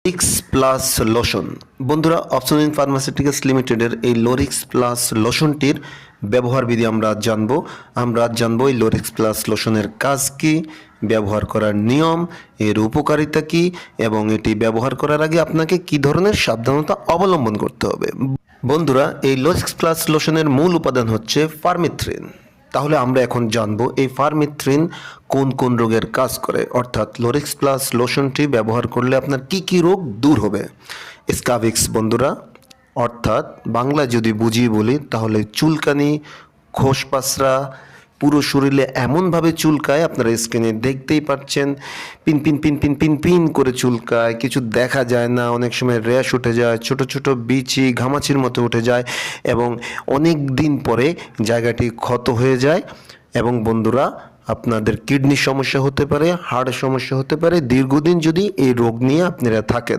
লোরিক্স plus lotion. বন্ধুরা, option pharmaceuticals লিমিটেডের এই লোরিক্স প্লাস লোশনটির ব্যবহার বিধি আমরা আজ জানবো এই লোরিক্স প্লাস লোশনের কাজ কি, ব্যবহার করার নিয়ম, এর উপকারিতা কি এবং এটি ব্যবহার করার আগে আপনাকে কি ধরনের সাবধানতা অবলম্বন করতে হবে। বন্ধুরা, এই লোরিক্স প্লাস লোশনের মূল উপাদান হচ্ছে ফার্মিথ্রিন। তাহলে আমরা এখন জানবো এই ফার্মিথ্রিন কোন কোন রোগের কাজ করে, অর্থাৎ লোরিক্স প্লাস লোশনটি ব্যবহার করলে আপনার কি কি রোগ দূর হবে। স্কাবিক্স বন্ধুরা, অর্থাৎ বাংলায় যদি বুঝিয়ে বলি তাহলে চুলকানি, খোসপাসরা, পুরো শরীরে এমনভাবে চুলকায়, আপনারা স্ক্রিনে দেখতেই পাচ্ছেন, pin pin pin pin pin pin করে চুলকায়, কিছু দেখা যায় না, অনেক সময় র্যাশ উঠে যায়, ছোট ছোট বিচি ঘামাচির মতো উঠে যায় এবং অনেক দিন পরে জায়গাটি ক্ষত হয়ে যায়। এবং বন্ধুরা, আপনাদের কিডনির সমস্যা হতে পারে, হার্টের সমস্যা হতে পারে দীর্ঘদিন যদি এই রোগ নিয়ে আপনারা থাকেন।